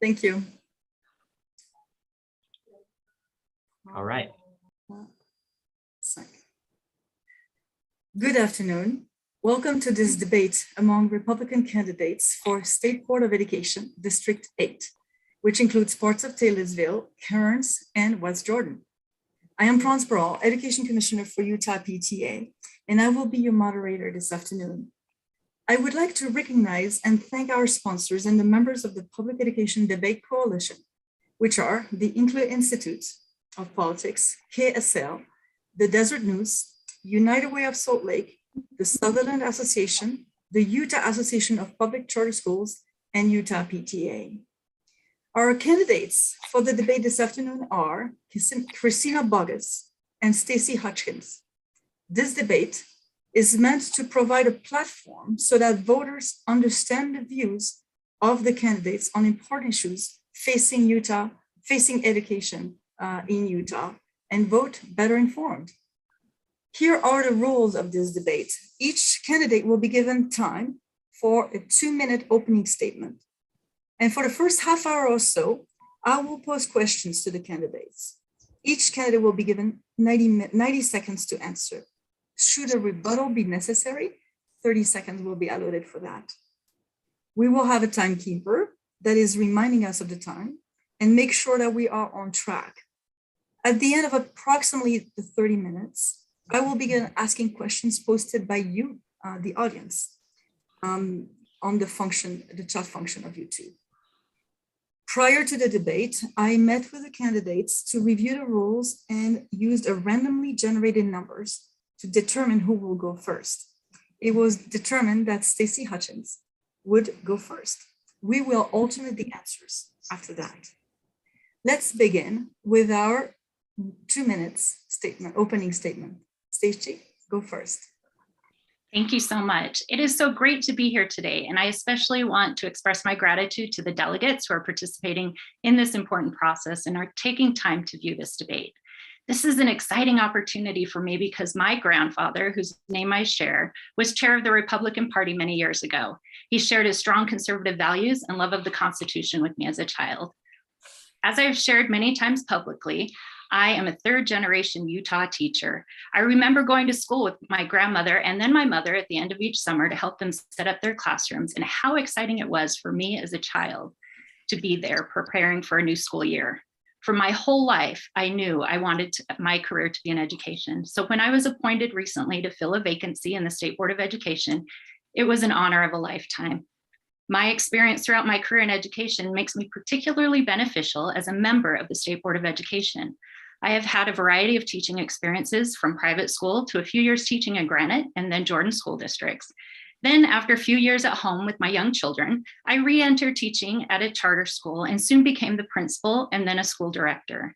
Thank you. All right. Good afternoon. Welcome to this debate among Republican candidates for State Board of Education, District 8, which includes parts of Taylorsville, Kearns, and West Jordan. I am Franz Brawl, Education Commissioner for Utah PTA, and I will be your moderator this afternoon. I would like to recognize and thank our sponsors and the members of the Public Education Debate Coalition, which are the Inkler Institute of Politics, KSL, the Desert News, United Way of Salt Lake, the Sutherland Association, the Utah Association of Public Charter Schools, and Utah PTA. Our candidates for the debate this afternoon are Christina Boggess and Stacy Hutchins. This debate is meant to provide a platform so that voters understand the views of the candidates on important issues facing education in Utah, and vote better informed. Here are the rules of this debate. Each candidate will be given time for a 2-minute opening statement. And for the first half hour or so, I will pose questions to the candidates. Each candidate will be given 90 seconds to answer. Should a rebuttal be necessary, 30 seconds will be allotted for that. We will have a timekeeper that is reminding us of the time and make sure that we are on track. At the end of approximately the 30 minutes, I will begin asking questions posted by you, the audience, on the chat function of YouTube. Prior to the debate, I met with the candidates to review the rules and used a randomly generated numbers to determine who will go first. It was determined that Stacy Hutchins would go first. We will alternate the answers after that. Let's begin with our 2 minutes opening statement. Stacy, go first. Thank you so much. It is so great to be here today, and I especially want to express my gratitude to the delegates who are participating in this important process and are taking time to view this debate. This is an exciting opportunity for me because my grandfather, whose name I share, was chair of the Republican Party many years ago. He shared his strong conservative values and love of the Constitution with me as a child. As I've shared many times publicly, I am a third-generation Utah teacher. I remember going to school with my grandmother and then my mother at the end of each summer to help them set up their classrooms, and how exciting it was for me as a child to be there preparing for a new school year. For my whole life, I knew I wanted my career to be in education. So when I was appointed recently to fill a vacancy in the State Board of Education, it was an honor of a lifetime. My experience throughout my career in education makes me particularly beneficial as a member of the State Board of Education. I have had a variety of teaching experiences, from private school to a few years teaching in Granite and then Jordan school districts. Then, after a few years at home with my young children, I re-entered teaching at a charter school and soon became the principal and then a school director.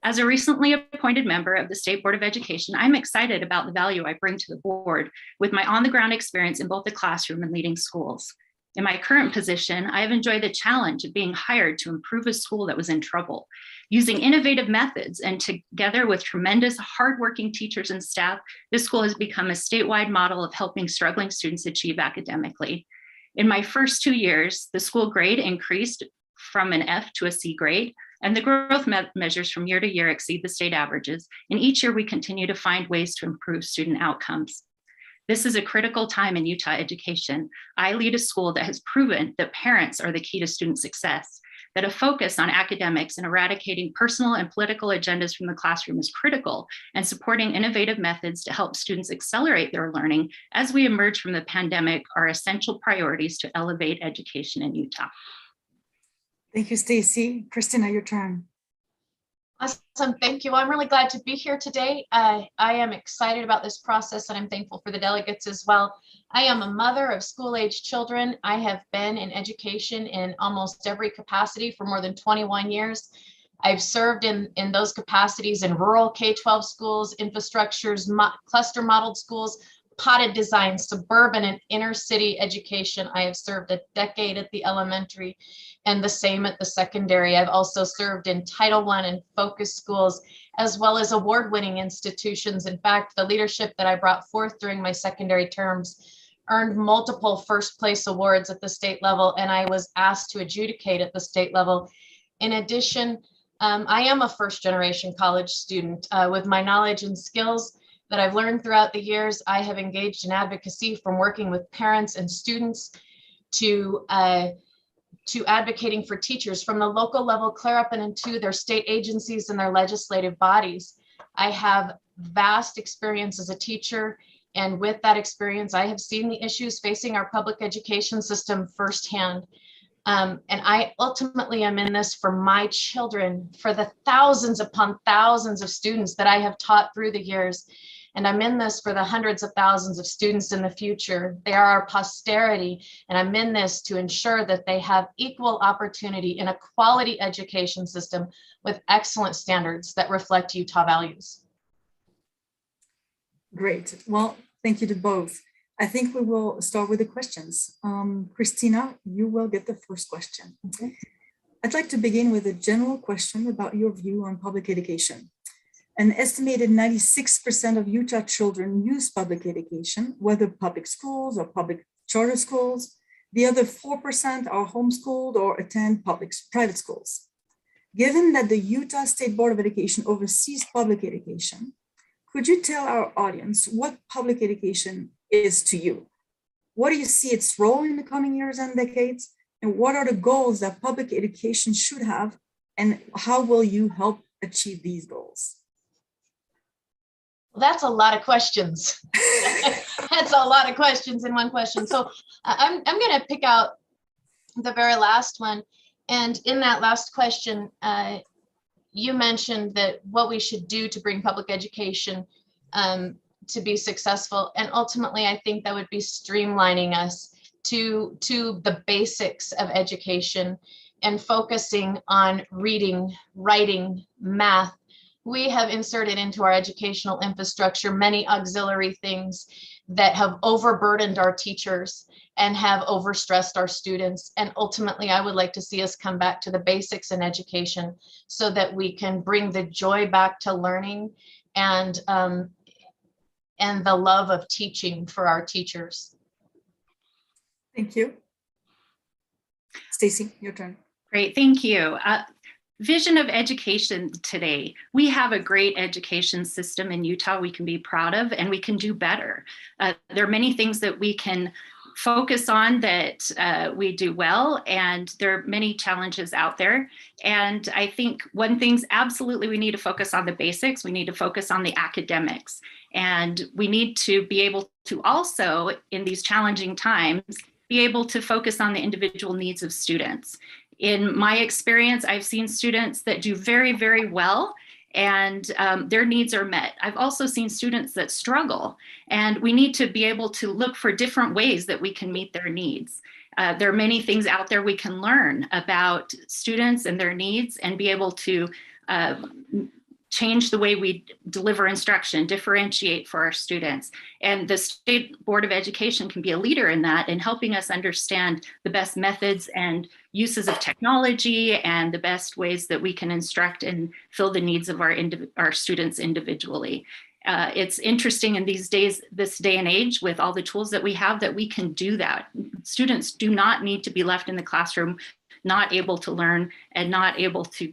As a recently appointed member of the State Board of Education, I'm excited about the value I bring to the board with my on-the-ground experience in both the classroom and leading schools. In my current position, I have enjoyed the challenge of being hired to improve a school that was in trouble. Using innovative methods and together with tremendous hardworking teachers and staff, this school has become a statewide model of helping struggling students achieve academically. In my first 2 years, the school grade increased from an F to a C grade, and the growth measures from year to year exceed the state averages. And each year we continue to find ways to improve student outcomes. This is a critical time in Utah education. I lead a school that has proven that parents are the key to student success, that a focus on academics and eradicating personal and political agendas from the classroom is critical, and supporting innovative methods to help students accelerate their learning as we emerge from the pandemic are essential priorities to elevate education in Utah. Thank you, Stacy. Christina, your turn. Awesome, thank you. I'm really glad to be here today. I am excited about this process, and I'm thankful for the delegates as well. I am a mother of school-age children. I have been in education in almost every capacity for more than 21 years. I've served in those capacities in rural K-12 schools, infrastructures, cluster modeled schools, potted design, suburban and inner city education. I have served a decade at the elementary and the same at the secondary. I've also served in Title I and focus schools, as well as award-winning institutions. In fact, the leadership that I brought forth during my secondary terms earned multiple first place awards at the state level, and I was asked to adjudicate at the state level. In addition, I am a first generation college student. With my knowledge and skills that I've learned throughout the years, I have engaged in advocacy from working with parents and students to advocating for teachers from the local level clear up and into their state agencies and their legislative bodies. I have vast experience as a teacher, and with that experience, I have seen the issues facing our public education system firsthand. And I ultimately am in this for my children, for the thousands upon thousands of students that I have taught through the years. And I'm in this for the hundreds of thousands of students in the future. They are our posterity. And I'm in this to ensure that they have equal opportunity in a quality education system with excellent standards that reflect Utah values. Great. Well, thank you to both. I think we will start with the questions. Christina, you will get the first question. Okay. I'd like to begin with a general question about your view on public education. An estimated 96% of Utah children use public education, whether public schools or public charter schools. The other 4% are homeschooled or attend private schools. Given that the Utah State Board of Education oversees public education, could you tell our audience what public education is to you? What do you see its role in the coming years and decades? And what are the goals that public education should have? And how will you help achieve these goals? Well, that's a lot of questions. That's a lot of questions in one question. So I'm going to pick out the very last one. And in that last question, you mentioned that what we should do to bring public education to be successful. And ultimately, I think that would be streamlining us to the basics of education and focusing on reading, writing, math. We have inserted into our educational infrastructure many auxiliary things that have overburdened our teachers and have overstressed our students. And ultimately, I would like to see us come back to the basics in education so that we can bring the joy back to learning and the love of teaching for our teachers. Thank you. Stacy, your turn. Great, thank you. Vision of education today. We have a great education system in Utah we can be proud of, and we can do better. There are many things that we can focus on that we do well, and there are many challenges out there. And I think one thing's absolutely we need to focus on the basics. We need to focus on the academics. And we need to be able to also, in these challenging times, be able to focus on the individual needs of students. In my experience, I've seen students that do very, very well and their needs are met. I've also seen students that struggle, and we need to be able to look for different ways that we can meet their needs. There are many things out there we can learn about students and their needs and be able to change the way we deliver instruction, differentiate for our students. And the State Board of Education can be a leader in that in helping us understand the best methods and uses of technology and the best ways that we can instruct and fill the needs of our students individually. It's interesting in these days, this day and age, with all the tools that we have, that we can do that. Students do not need to be left in the classroom not able to learn and not able to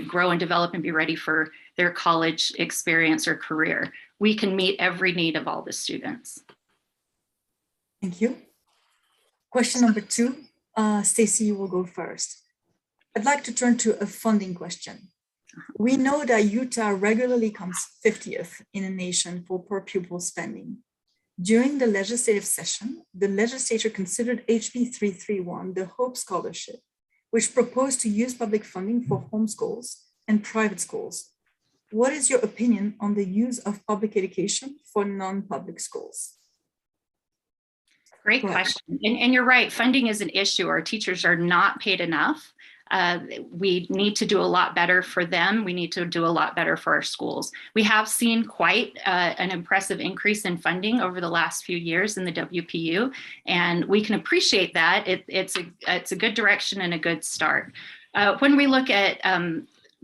grow and develop and be ready for their college experience or career. We can meet every need of all the students. Thank you. Question number 2, Stacy, you will go first. I'd like to turn to a funding question. We know that Utah regularly comes 50th in the nation for per pupil spending. During the legislative session, the legislature considered HB 331, the Hope Scholarship, which proposed to use public funding for homeschools and private schools. What is your opinion on the use of public education for non-public schools? Great question. And you're right, funding is an issue. Our teachers are not paid enough. We need to do a lot better for them. We need to do a lot better for our schools. We have seen quite an impressive increase in funding over the last few years in the WPU, and we can appreciate that. It's a good direction and a good start. When we look at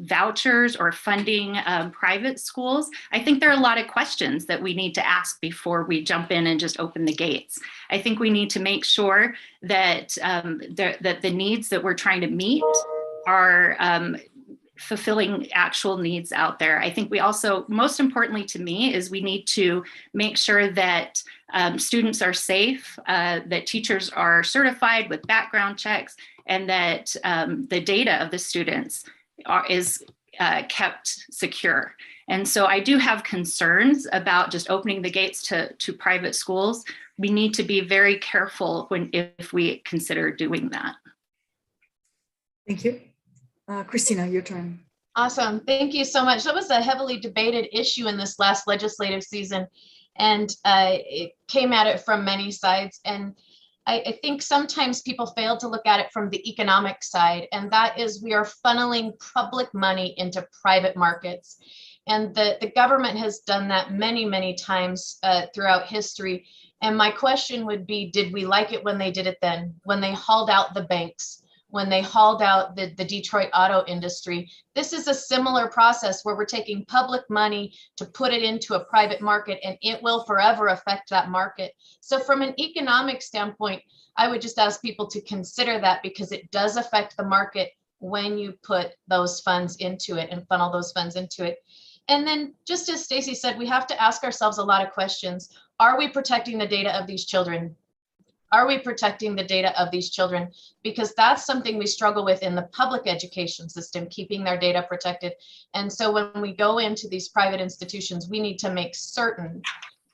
vouchers or funding private schools, I think there are a lot of questions that we need to ask before we jump in and just open the gates. I think we need to make sure that, that the needs that we're trying to meet are fulfilling actual needs out there. I think we also, most importantly to me, is we need to make sure that students are safe, that teachers are certified with background checks, and that the data of the students is kept secure. And so I do have concerns about just opening the gates to private schools. We need to be very careful if we consider doing that. Thank you. Christina, your turn. Awesome. Thank you so much. That was a heavily debated issue in this last legislative season, and it came at it from many sides. And I think sometimes people fail to look at it from the economic side, and that is we are funneling public money into private markets. And the government has done that many, many times throughout history. And my question would be, did we like it when they did it then? When they hauled out the banks, when they hauled out the Detroit auto industry? This is a similar process where we're taking public money to put it into a private market, and it will forever affect that market. So from an economic standpoint, I would just ask people to consider that, because it does affect the market when you put those funds into it and funnel those funds into it. And then, just as Stacy said, we have to ask ourselves a lot of questions. Are we protecting the data of these children? Are we protecting the data of these children? Because that's something we struggle with in the public education system, keeping their data protected. And so when we go into these private institutions, we need to make certain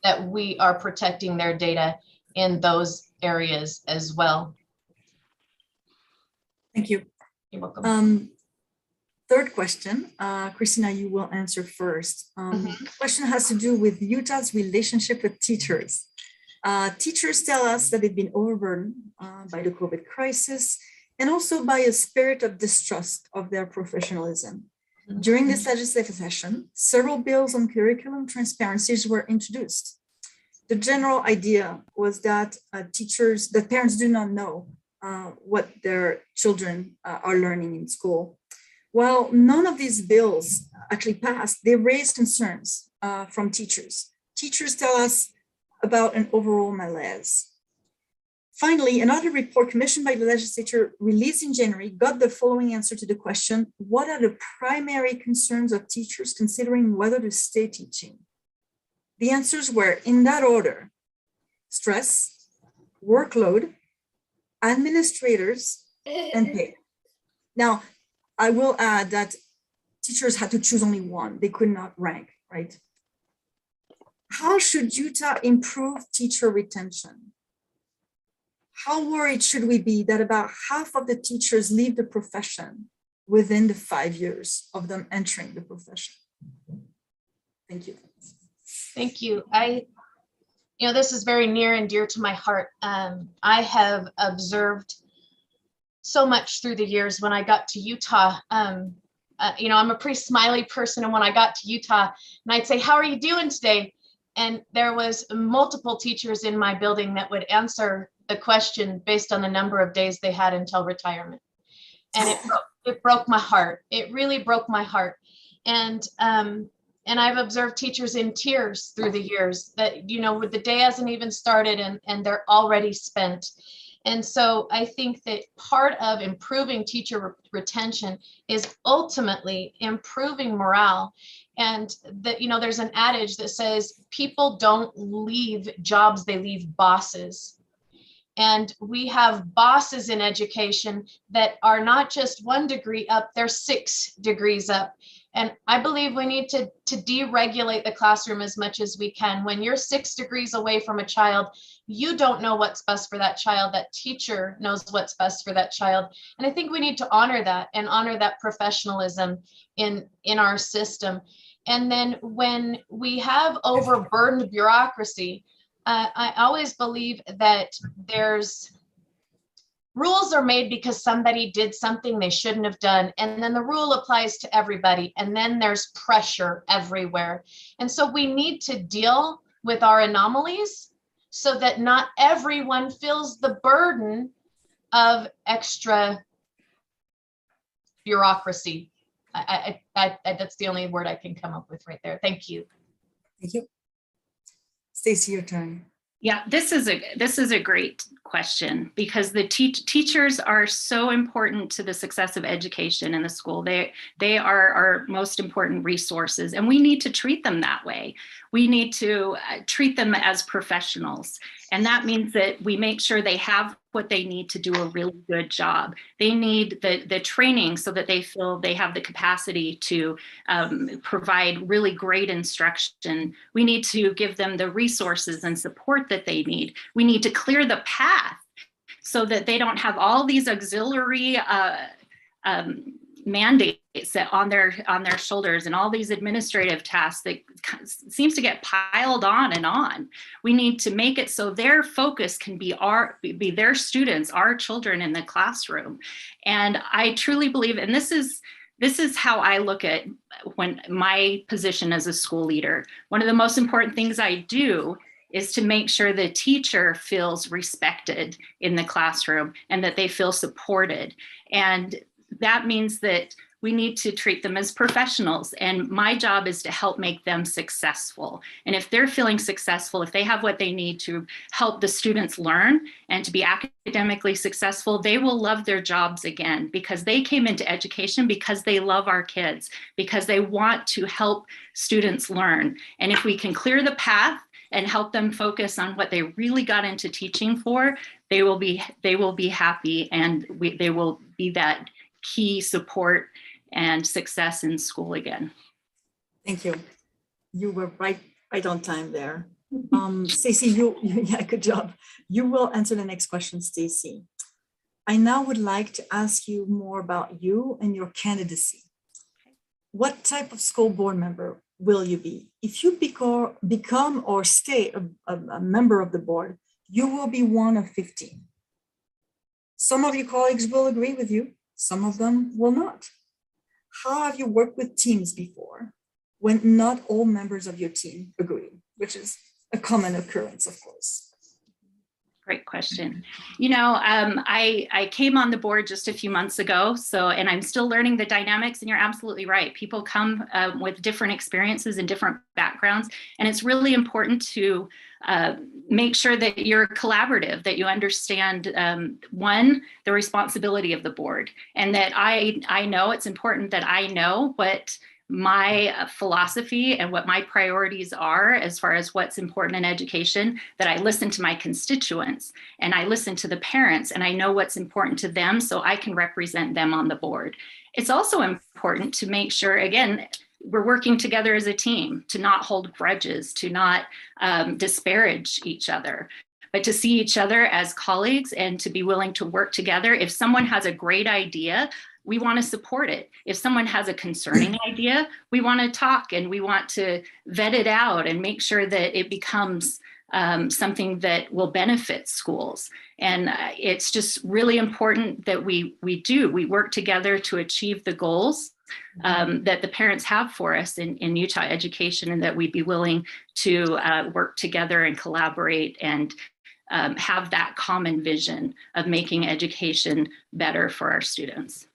that we are protecting their data in those areas as well. Thank you. You're welcome. Third question, Christina, you will answer first. Question has to do with Utah's relationship with teachers. Teachers tell us that they've been overburdened by the COVID crisis, and also by a spirit of distrust of their professionalism. During this legislative session, several bills on curriculum transparencies were introduced. The general idea was that parents do not know what their children are learning in school. While none of these bills actually passed, they raised concerns from teachers. Teachers tell us about an overall malaise. Finally, another report commissioned by the legislature released in January got the following answer to the question: what are the primary concerns of teachers considering whether to stay teaching? The answers were, in that order: stress, workload, administrators, and pay. Now, I will add that teachers had to choose only one. They could not rank, right? How should Utah improve teacher retention? How worried should we be that about half of the teachers leave the profession within the 5 years of them entering the profession? Thank you. Thank you. This is very near and dear to my heart. I have observed so much through the years. When I got to Utah, I'm a pretty smiley person. And when I got to Utah, and I'd say, "How are you doing today?" And there was multiple teachers in my building that would answer the question based on the number of days they had until retirement. And it broke my heart. It really broke my heart. And I've observed teachers in tears through the years that, the day hasn't even started and they're already spent. And so I think that part of improving teacher retention is ultimately improving morale. And that, there's an adage that says people don't leave jobs, they leave bosses. And we have bosses in education that are not just 1 degree up, they're 6 degrees up. And I believe we need to deregulate the classroom as much as we can. When you're 6 degrees away from a child, you don't know what's best for that child. That teacher knows what's best for that child. And I think we need to honor that and honor that professionalism in our system. And then when we have overburdened bureaucracy, I always believe that rules are made because somebody did something they shouldn't have done. And then the rule applies to everybody. And then there's pressure everywhere. And so we need to deal with our anomalies so that not everyone feels the burden of extra bureaucracy. That's the only word I can come up with right there. Thank you. Thank you. Stacy, your turn. Yeah, this is a great question because the teachers are so important to the success of education in the school. They are our most important resources, and we need to treat them that way. We need to treat them as professionals, and that means that we make sure they have what they need to do a really good job. They need the training so that they feel they have the capacity to provide really great instruction. We need to give them the resources and support that they need. We need to clear the path so that they don't have all these auxiliary mandates that on their shoulders and all these administrative tasks that seems to get piled on and on. We need to make it so their focus can be their students, our children in the classroom. And I truly believe, and this is how I look at when my position as a school leader. One of the most important things I do is to make sure the teacher feels respected in the classroom and that they feel supported. And that means that we need to treat them as professionals. And my job is to help make them successful. And if they're feeling successful, if they have what they need to help the students learn and to be academically successful, they will love their jobs again because they came into education because they love our kids, because they want to help students learn. And if we can clear the path and help them focus on what they really got into teaching for, they will be happy, and they will be that key support and success in school again. Thank you. You were right on time there. Stacy, yeah, good job. You will answer the next question, Stacy. I now would like to ask you more about you and your candidacy. What type of school board member will you be? If you become or stay a member of the board, you will be one of 15. Some of your colleagues will agree with you. Some of them will not. How have you worked with teams before when not all members of your team agree, which is a common occurrence, of course? Great question. You know, I came on the board just a few months ago, and I'm still learning the dynamics, and you're absolutely right. People come with different experiences and different backgrounds, and it's really important to make sure that you're collaborative, that you understand, one, the responsibility of the board, and that I know it's important that I know what my philosophy and what my priorities are as far as what's important in education, that I listen to my constituents and I listen to the parents and I know what's important to them so I can represent them on the board. It's also important to make sure, again, we're working together as a team, to not hold grudges, to not disparage each other, but to see each other as colleagues and to be willing to work together. If someone has a great idea, we want to support it. If someone has a concerning idea, we want to talk and we want to vet it out and make sure that it becomes something that will benefit schools. And it's just really important that we work together to achieve the goals that the parents have for us in Utah education, and that we be willing to work together and collaborate and have that common vision of making education better for our students.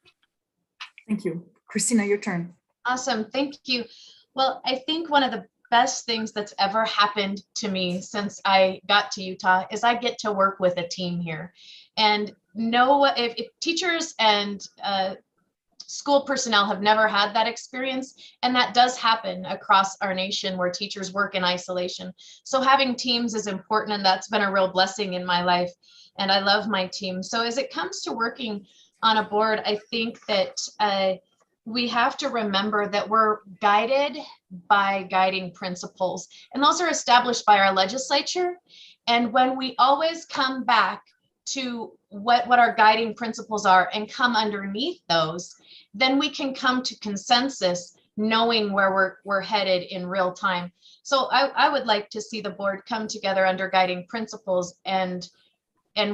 Thank you. Christina, your turn. Awesome. Thank you. Well, I think one of the best things that's ever happened to me since I got to Utah is I get to work with a team here. And if teachers and school personnel have never had that experience, and that does happen across our nation where teachers work in isolation. So having teams is important, and that's been a real blessing in my life. And I love my team. So as it comes to working on a board, I think that we have to remember that we're guided by guiding principles, and those are established by our legislature. And when we always come back to what our guiding principles are and come underneath those, then we can come to consensus, knowing where we're headed in real time. So I would like to see the board come together under guiding principles and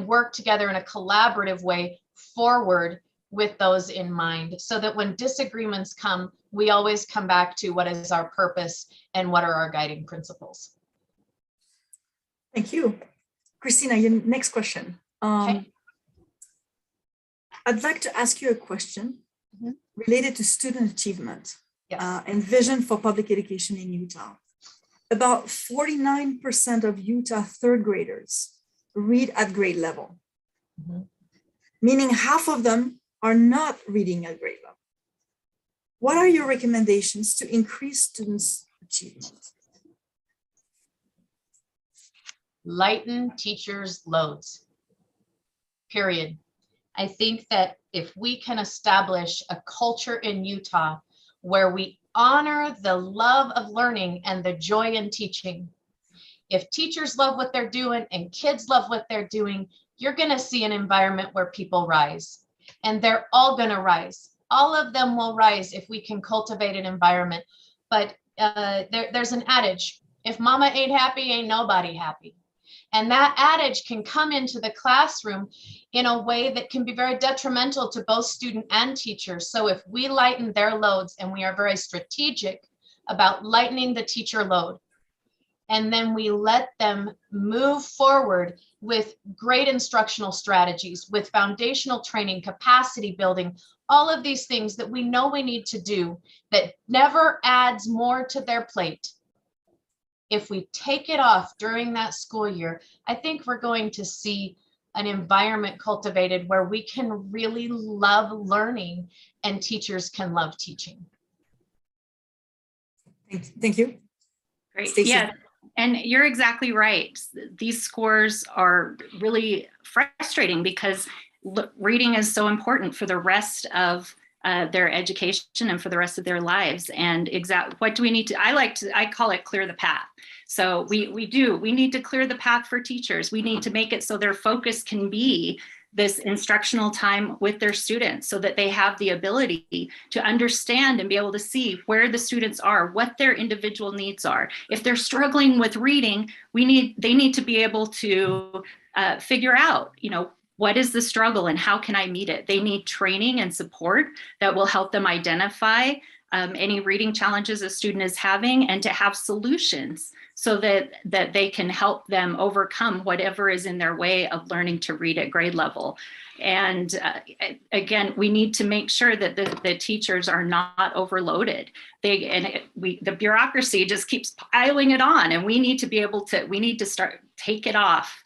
work together in a collaborative way forward with those in mind, so that when disagreements come, we always come back to what is our purpose and what are our guiding principles. Thank you. Christina, your next question. Okay. I'd like to ask you a question Mhm. related to student achievement Yes. and vision for public education in Utah. About 49% of Utah third graders read at grade level, Mhm. meaning half of them are not reading at grade level. What are your recommendations to increase students' achievement? Lighten teachers' loads. Period. I think that if we can establish a culture in Utah where we honor the love of learning and the joy in teaching, if teachers love what they're doing and kids love what they're doing, you're going to see an environment where people rise. And they're all going to rise. All of them will rise if we can cultivate an environment. But there's an adage, if mama ain't happy, ain't nobody happy. And that adage can come into the classroom in a way that can be very detrimental to both student and teachers. So if we lighten their loads, and we are very strategic about lightening the teacher load, and then we let them move forward with great instructional strategies, with foundational training, capacity building, all of these things that we know we need to do that never adds more to their plate. If we take it off during that school year, I think we're going to see an environment cultivated where we can really love learning and teachers can love teaching. Thank you. Great. Stacey. Yeah. And you're exactly right. These scores are really frustrating because reading is so important for the rest of their education and for the rest of their lives. And what do we need to, I call it clear the path. So we need to clear the path for teachers. We need to make it so their focus can be this instructional time with their students so that they have the ability to understand and be able to see where the students are, what their individual needs are. If they're struggling with reading, they need to be able to figure out, what is the struggle and how can I meet it? They need training and support that will help them identify any reading challenges a student is having and to have solutions so that they can help them overcome whatever is in their way of learning to read at grade level. And again, we need to make sure that the teachers are not overloaded. The bureaucracy just keeps piling it on, and we need to start take it off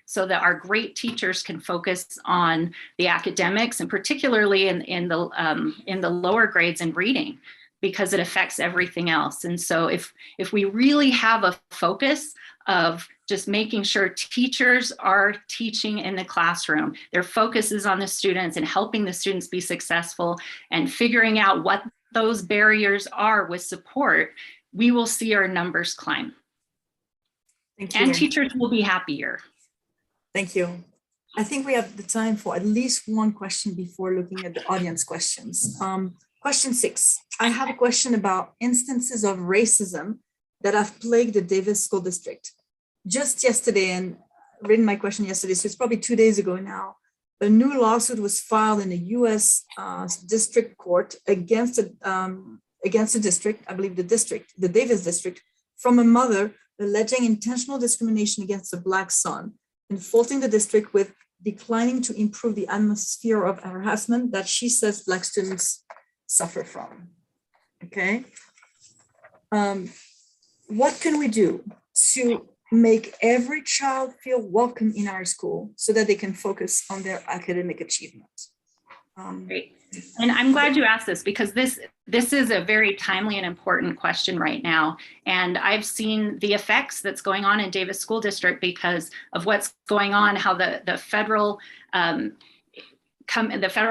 so that our great teachers can focus on the academics and particularly in the lower grades in reading, because it affects everything else. And so if we really have a focus of just making sure teachers are teaching in the classroom, their focus is on the students and helping the students be successful and figuring out what those barriers are with support, we will see our numbers climb. Thank you. And teachers will be happier. Thank you. I think we have the time for at least one question before looking at the audience questions. Question 6. I have a question about instances of racism that have plagued the Davis School District. Just yesterday, and written my question yesterday, so it's probably 2 days ago now, a new lawsuit was filed in the U.S. District Court against the district, I believe the Davis District, from a mother alleging intentional discrimination against a Black son and faulting the district with declining to improve the atmosphere of harassment that she says Black students suffer from. Okay. What can we do to make every child feel welcome in our school so that they can focus on their academic achievement? Great. And I'm glad you asked this because this is a very timely and important question right now. And I've seen the effects that's going on in Davis School District because of what's going on, how the federal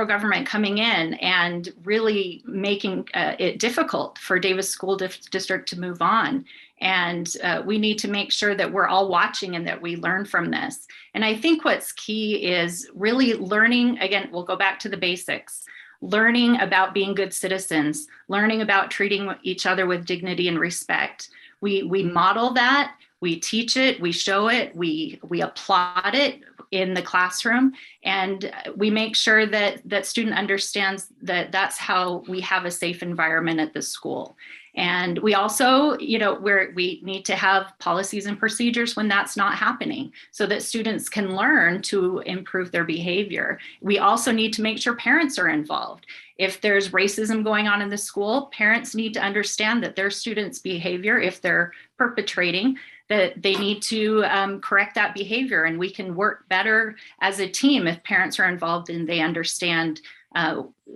government coming in and really making it difficult for Davis School District to move on. And we need to make sure that we're all watching and that we learn from this. And I think what's key is really learning, again, we'll go back to the basics, learning about being good citizens, learning about treating each other with dignity and respect. We model that, we teach it, we show it, we applaud it in the classroom, and we make sure that student understands that that's how we have a safe environment at the school. And we also, we need to have policies and procedures when that's not happening so that students can learn to improve their behavior. We also need to make sure parents are involved. If there's racism going on in the school, parents need to understand that their students' behavior, if they're perpetrating, that they need to correct that behavior. And we can work better as a team if parents are involved and they understand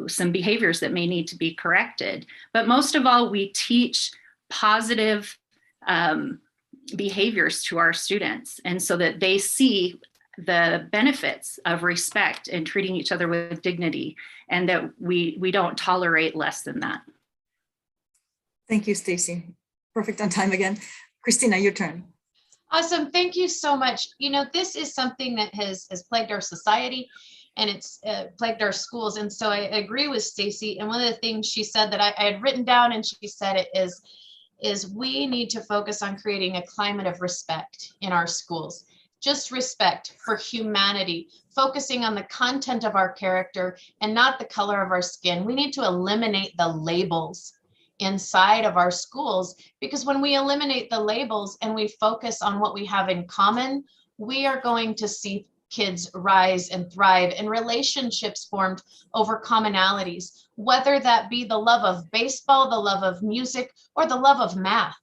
some behaviors that may need to be corrected. But most of all, we teach positive behaviors to our students, and so that they see the benefits of respect and treating each other with dignity, and that we don't tolerate less than that. Thank you, Stacy. Perfect on time again. Christina, your turn. Awesome. Thank you so much. This is something that has plagued our society, and it's plagued our schools. And so I agree with Stacy. And one of the things she said that I had written down, and she said it is we need to focus on creating a climate of respect in our schools. Just respect for humanity, focusing on the content of our character and not the color of our skin. We need to eliminate the labels inside of our schools, because when we eliminate the labels and we focus on what we have in common, we are going to see kids rise and thrive and relationships formed over commonalities, whether that be the love of baseball, the love of music, or the love of math.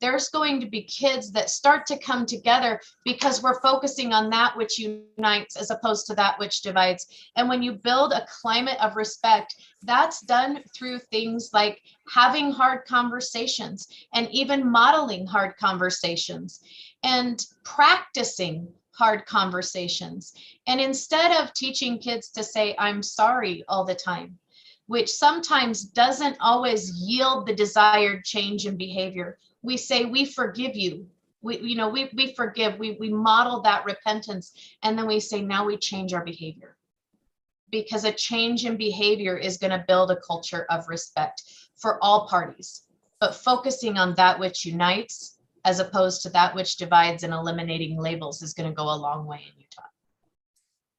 There's going to be kids that start to come together because we're focusing on that which unites as opposed to that which divides. And when you build a climate of respect, that's done through things like having hard conversations and even modeling hard conversations and practicing hard conversations. And instead of teaching kids to say, "I'm sorry" all the time, which sometimes doesn't always yield the desired change in behavior, we say, "We forgive you." We forgive, we model that repentance. And then we say, now we change our behavior, because a change in behavior is going to build a culture of respect for all parties, but focusing on that which unites as opposed to that which divides and eliminating labels is going to go a long way in Utah.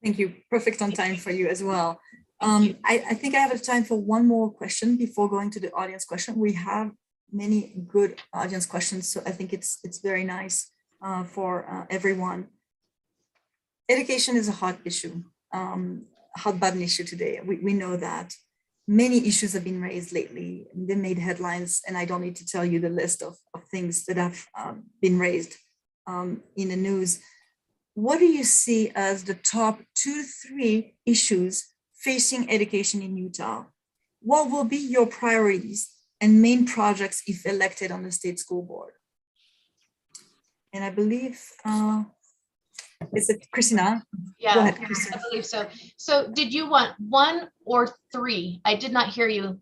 Thank you. Perfect on time for you as well. I think I have time for one more question before going to the audience question. We have many good audience questions, so I think it's very nice for everyone. Education is a hot issue, hot button issue today. We know that many issues have been raised lately. They made headlines, and I don't need to tell you the list of things that have been raised in the news. What do you see as the top 2 to 3 issues facing education in Utah? What will be your priorities and main projects if elected on the state school board? And I believe, is it Christina? Yeah, Go ahead, Christina. I believe so. So did you want 1 or 3? I did not hear you.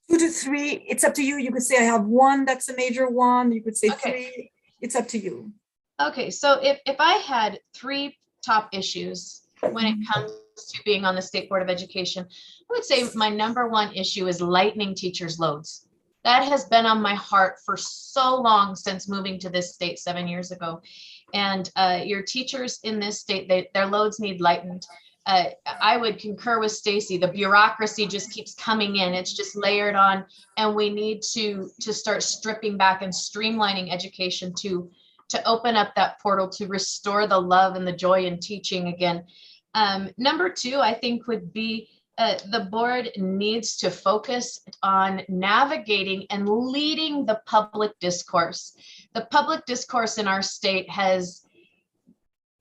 2 to 3, it's up to you. You could say I have 1 that's a major one. You could say 3, it's up to you. Okay, so if I had 3 top issues when it comes to being on the State Board of Education, I would say my number 1 issue is lightening teachers' loads. That has been on my heart for so long since moving to this state 7 years ago. And your teachers in this state, their loads need lightened. I would concur with Stacy. The bureaucracy just keeps coming in. It's just layered on, and we need to start stripping back and streamlining education to open up that portal to restore the love and the joy in teaching again. Number 2, I think, would be the board needs to focus on navigating and leading the public discourse. The public discourse in our state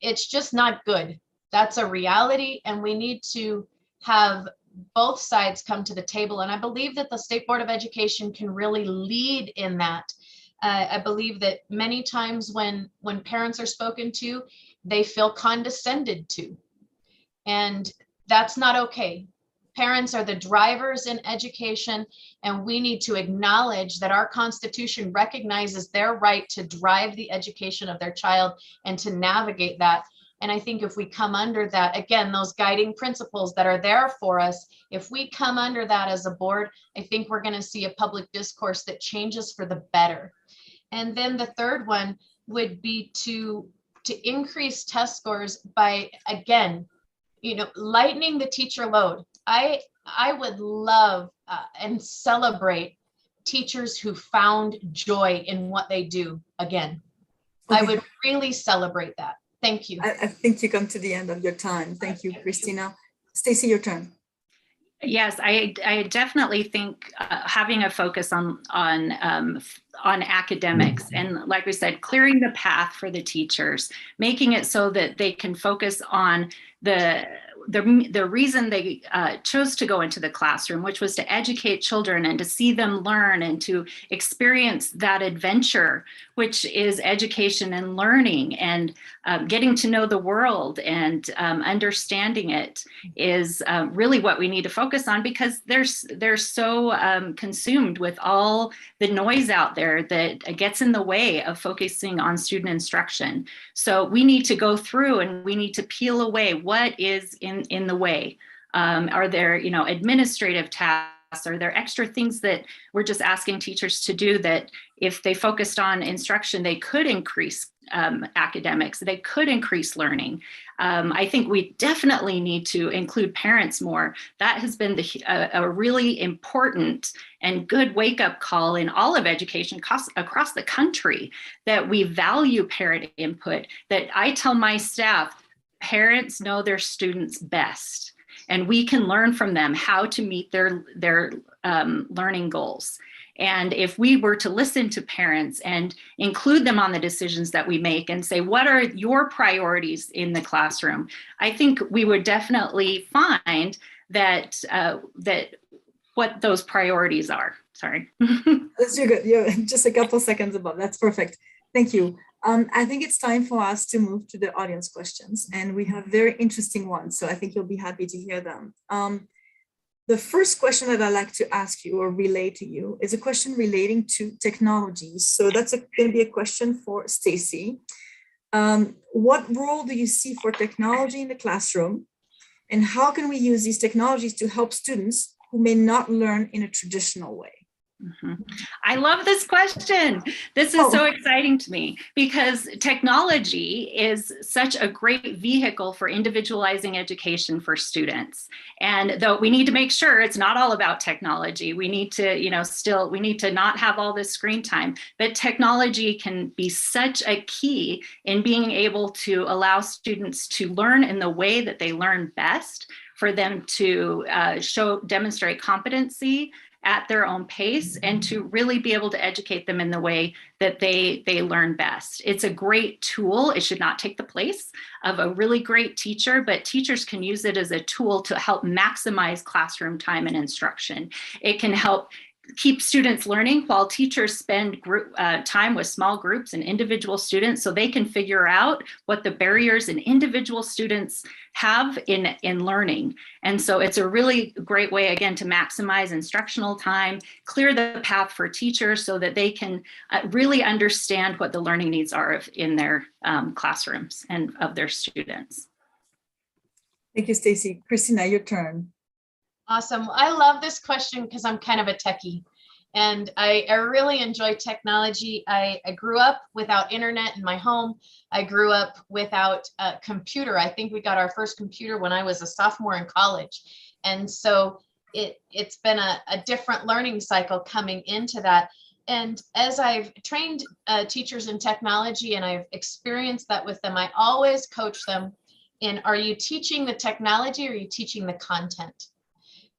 it's just not good. That's a reality, and we need to have both sides come to the table. And I believe that the State Board of Education can really lead in that. I believe that many times when parents are spoken to, they feel condescended to, and that's not okay. Parents are the drivers in education, and we need to acknowledge that our Constitution recognizes their right to drive the education of their child and to navigate that. And I think if we come under that, again, those guiding principles that are there for us, if we come under that as a board, I think we're going to see a public discourse that changes for the better. And then the third one would be to increase test scores by, again, lightening the teacher load. I would love and celebrate teachers who found joy in what they do again. I Okay. would really celebrate that. Thank you. I think you come to the end of your time. Thank you, Christina. Stacy, your turn. Yes, I definitely think having a focus on academics, and like we said, clearing the path for the teachers, making it so that they can focus on the reason they chose to go into the classroom, which was to educate children and to see them learn and to experience that adventure, which is education and learning, and getting to know the world and understanding it is really what we need to focus on, because they're so consumed with all the noise out there that gets in the way of focusing on student instruction. So we need to go through and we need to peel away what is in the way. Are there, administrative tasks? Are there extra things that we're just asking teachers to do that if they focused on instruction, they could increase academics, they could increase learning? I think we definitely need to include parents more. That has been a really important and good wake-up call in all of education across the country, that we value parent input, that I tell my staff, parents know their students best, and we can learn from them how to meet their learning goals. And if we were to listen to parents and include them on the decisions that we make and say, what are your priorities in the classroom? I think we would definitely find that what those priorities are. Sorry. That's good. You're just a couple seconds above. That's perfect. Thank you. I think it's time for us to move to the audience questions, and we have very interesting ones, so I think you'll be happy to hear them. The first question that I'd like to ask you or relay to you is a question relating to technology. So that's going to be a question for Stacy. What role do you see for technology in the classroom, and how can we use these technologies to help students who may not learn in a traditional way? Mm-hmm. I love this question. This is so exciting to me, because technology is such a great vehicle for individualizing education for students. And though we need to make sure it's not all about technology, we need to, we need to not have all this screen time, but technology can be such a key in being able to allow students to learn in the way that they learn best, for them to demonstrate competency at their own pace, and to really be able to educate them in the way that they learn best. It's a great tool. It should not take the place of a really great teacher, but teachers can use it as a tool to help maximize classroom time and instruction. It can help keep students learning while teachers spend time with small groups and individual students, so they can figure out what the barriers in individual students have in learning. And so it's a really great way, again, to maximize instructional time, clear the path for teachers so that they can really understand what the learning needs are in their classrooms and of their students. Thank you, Stacy. Christina, your turn. Awesome. I love this question because I'm kind of a techie, and I really enjoy technology. I grew up without internet in my home. I grew up without a computer. I think we got our first computer when I was a sophomore in college. And so it's been a different learning cycle coming into that. And as I've trained teachers in technology and I've experienced that with them, I always coach them in, are you teaching the technology or are you teaching the content?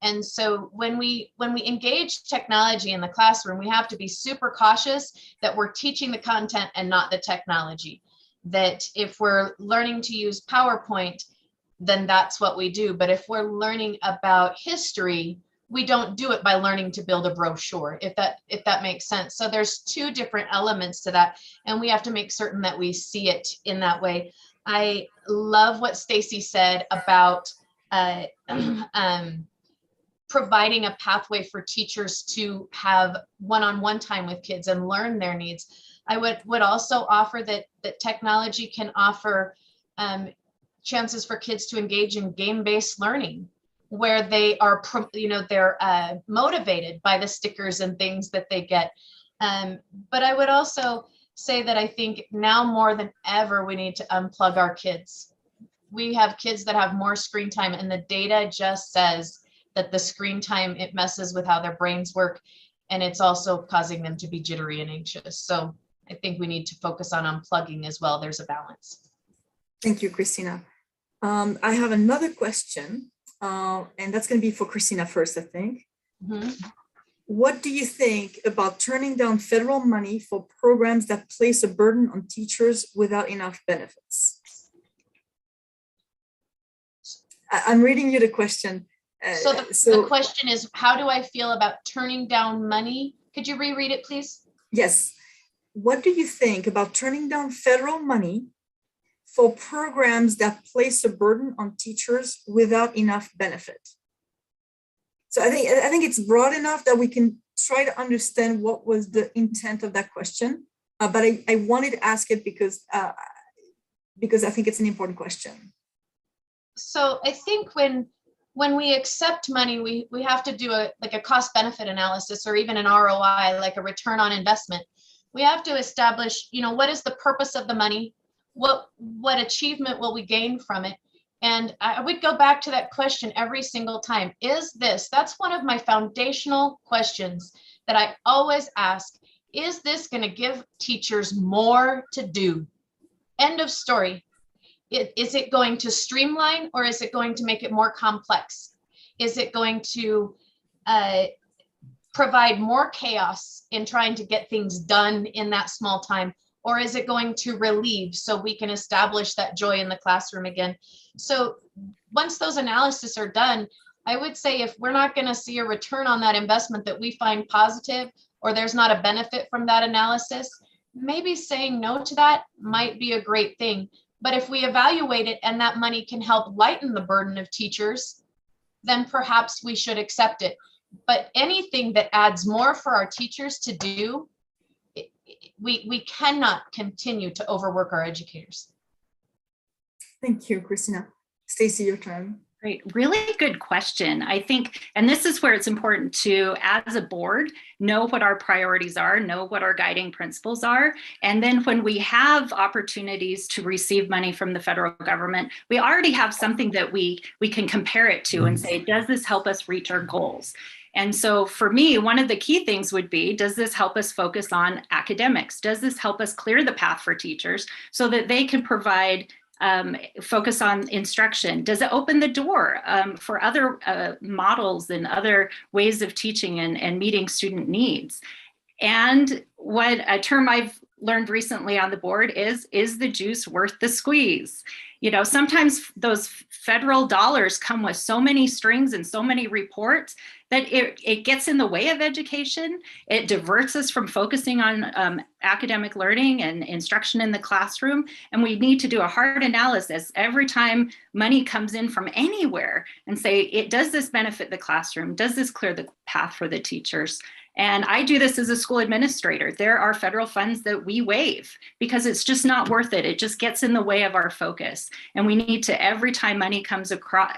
And so when we engage technology in the classroom, we have to be super cautious that we're teaching the content and not the technology. That if we're learning to use PowerPoint, then that's what we do. But if we're learning about history, we don't do it by learning to build a brochure, if that makes sense. So there's two different elements to that, and we have to make certain that we see it in that way. I love what Stacy said about providing a pathway for teachers to have one-on-one time with kids and learn their needs. I would also offer that technology can offer chances for kids to engage in game-based learning, where they are, they're motivated by the stickers and things that they get. But I would also say that I think now more than ever, we need to unplug our kids. We have kids that have more screen time, and the data just says that the screen time, it messes with how their brains work. and it's also causing them to be jittery and anxious. So I think we need to focus on unplugging as well. There's a balance. Thank you, Christina. I have another question, and that's going to be for Christina first, I think. Mhm. What do you think about turning down federal money for programs that place a burden on teachers without enough benefits? I'm reading you the question. So the question is, how do I feel about turning down money? Could you reread it, please? Yes. What do you think about turning down federal money for programs that place a burden on teachers without enough benefit? So I think it's broad enough that we can try to understand what was the intent of that question. But I wanted to ask it because I think it's an important question. So I think when we accept money, we have to do a cost benefit analysis, or even an ROI, like a return on investment. We have to establish, what is the purpose of the money? What achievement will we gain from it? And I would go back to that question every single time. That's one of my foundational questions that I always ask. Is this going to give teachers more to do? End of story. Is it going to streamline, or is it going to make it more complex? Is it going to provide more chaos in trying to get things done in that small time? Or is it going to relieve so we can establish that joy in the classroom again? So once those analyses are done, I would say if we're not going to see a return on that investment that we find positive, or there's not a benefit from that analysis, maybe saying no to that might be a great thing. But if we evaluate it and that money can help lighten the burden of teachers, then perhaps we should accept it. But anything that adds more for our teachers to do, we cannot continue to overwork our educators. Thank you, Christina. Stacy, your turn. Great, really good question. I think, and this is where it's important to, as a board, know what our priorities are, know what our guiding principles are. And then when we have opportunities to receive money from the federal government, we already have something that we can compare it to and say, does this help us reach our goals? And so for me, one of the key things would be, does this help us focus on academics? Does this help us clear the path for teachers so that they can provide focus on instruction? Does it open the door for other models and other ways of teaching and meeting student needs? And what a term I've learned recently on the board is the juice worth the squeeze? Sometimes those federal dollars come with so many strings and so many reports that it gets in the way of education. It diverts us from focusing on academic learning and instruction in the classroom. And we need to do a hard analysis every time money comes in from anywhere and say, does this benefit the classroom? Does this clear the path for the teachers? And I do this as a school administrator. There are federal funds that we waive because it's just not worth it. It just gets in the way of our focus. And we need to, every time money comes across,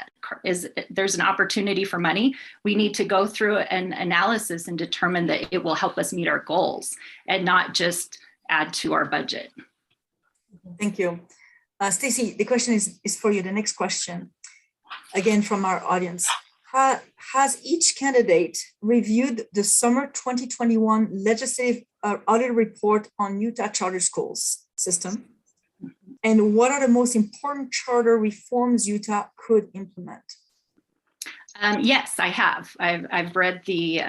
there's an opportunity for money, we need to go through an analysis and determine that it will help us meet our goals and not just add to our budget. Thank you. Stacy, the question is for you. The next question, again, from our audience. Has each candidate reviewed the summer 2021 legislative audit report on Utah charter schools system? And what are the most important charter reforms Utah could implement? Yes, I have. I've read the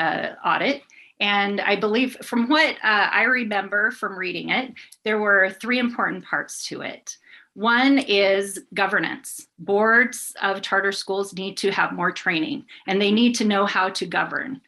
audit. And I believe from what I remember from reading it, there were 3 important parts to it. One is governance. Boards of charter schools need to have more training, and they need to know how to govern.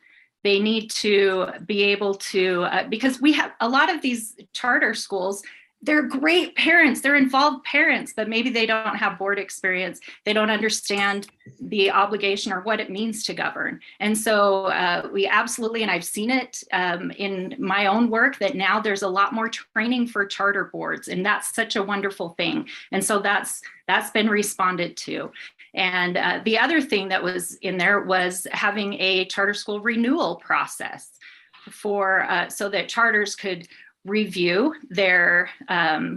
They need to be able to, because we have a lot of these charter schools, they're great parents, they're involved parents, but maybe they don't have board experience. They don't understand the obligation or what it means to govern. And so we absolutely, and I've seen it in my own work, that now there's a lot more training for charter boards, and that's such a wonderful thing. And so that's been responded to. And the other thing that was in there was having a charter school renewal process for so that charters could review their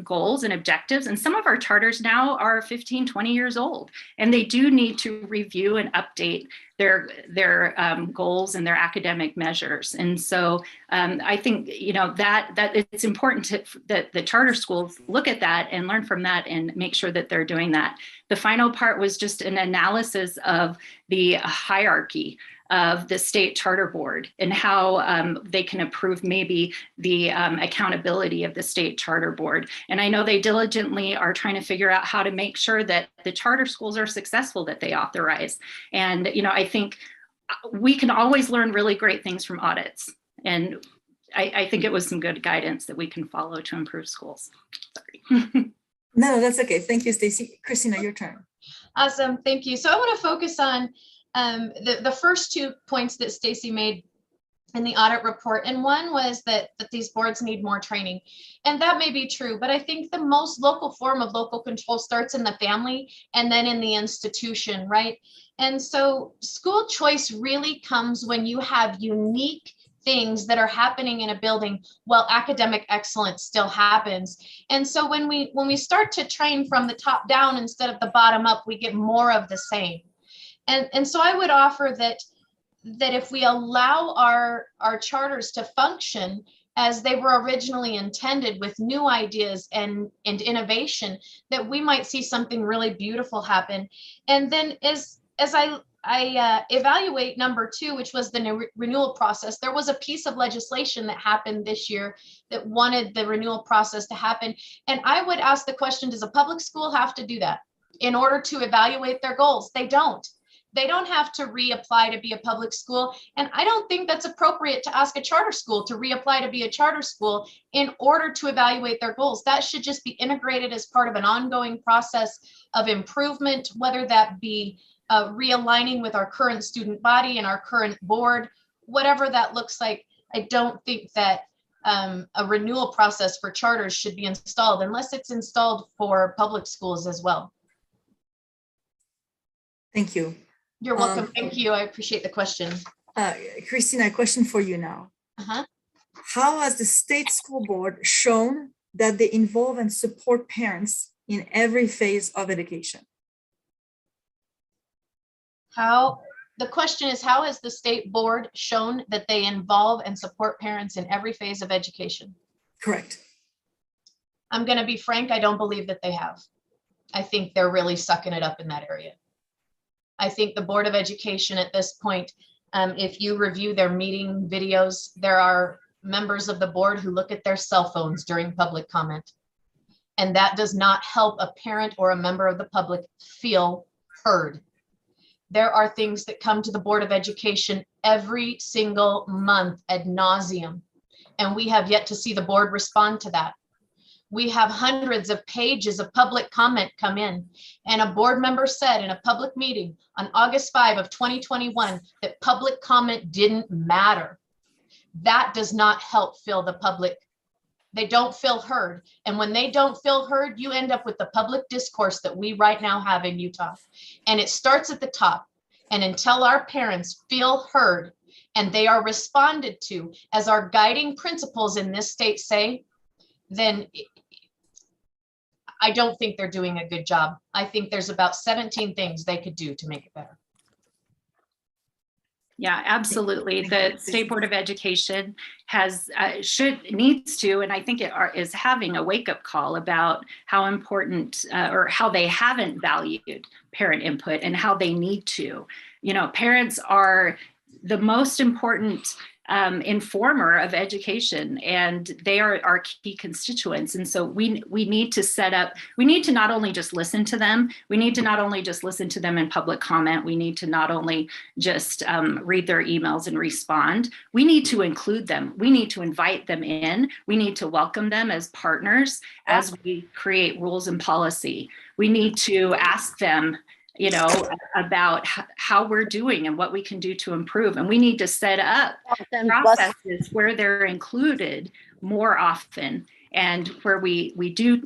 goals and objectives. And some of our charters now are 15, 20 years old, and they do need to review and update their goals and their academic measures. And so I think, that it's important that the charter schools look at that and learn from that and make sure that they're doing that. The final part was just an analysis of the hierarchy of the state charter board and how they can improve maybe the accountability of the state charter board. And I know they diligently are trying to figure out how to make sure that the charter schools are successful that they authorize. And, I think we can always learn really great things from audits. And I think it was some good guidance that we can follow to improve schools. Sorry. No, that's okay. Thank you, Stacy. Christina, your turn. Awesome, thank you. So I want to focus on the first 2 points that Stacy made in the audit report. And one was that these boards need more training. And that may be true, but I think the most local form of local control starts in the family and then in the institution, right? And so school choice really comes when you have unique things that are happening in a building while academic excellence still happens. And so when we start to train from the top down instead of the bottom up, we get more of the same. And so I would offer that if we allow our charters to function as they were originally intended with new ideas and innovation, that we might see something really beautiful happen. And then as I evaluate number 2, which was the renewal process, there was a piece of legislation that happened this year that wanted the renewal process to happen. And I would ask the question, does a public school have to do that in order to evaluate their goals? They don't. They don't have to reapply to be a public school. And I don't think that's appropriate to ask a charter school to reapply to be a charter school in order to evaluate their goals. That should just be integrated as part of an ongoing process of improvement, whether that be realigning with our current student body and our current board, whatever that looks like. I don't think that a renewal process for charters should be installed unless it's installed for public schools as well. Thank you. You're welcome. Thank you. I appreciate the question. Christina, a question for you now. Uh-huh. How has the state school board shown that they involve and support parents in every phase of education? The question is, how has the state board shown that they involve and support parents in every phase of education? Correct. I'm going to be frank, I don't believe that they have. I think they're really sucking it up in that area. I think the Board of Education at this point, if you review their meeting videos, there are members of the board who look at their cell phones during public comment. And that does not help a parent or a member of the public feel heard. There are things that come to the Board of Education every single month ad nauseum, and we have yet to see the board respond to that. We have hundreds of pages of public comment come in, and a board member said in a public meeting on August 5 of 2021 that public comment didn't matter. That does not help fill the public. They don't feel heard. And when they don't feel heard, you end up with the public discourse that we right now have in Utah. And it starts at the top. And until our parents feel heard and they are responded to as our guiding principles in this state say, then I don't think they're doing a good job. I think there's about 17 things they could do to make it better. Yeah, absolutely. The State Board of Education needs to, and I think it is having a wake-up call about how important or how they haven't valued parent input and how they need to. Parents are the most important informer of education, and they are our key constituents. And so we need to not only just listen to them, we need to not only just listen to them in public comment, we need to not only just read their emails and respond, we need to include them. We need to invite them in. We need to welcome them as partners as we create rules and policy. We need to ask them about how we're doing and what we can do to improve. And we need to set up processes where they're included more often and where we do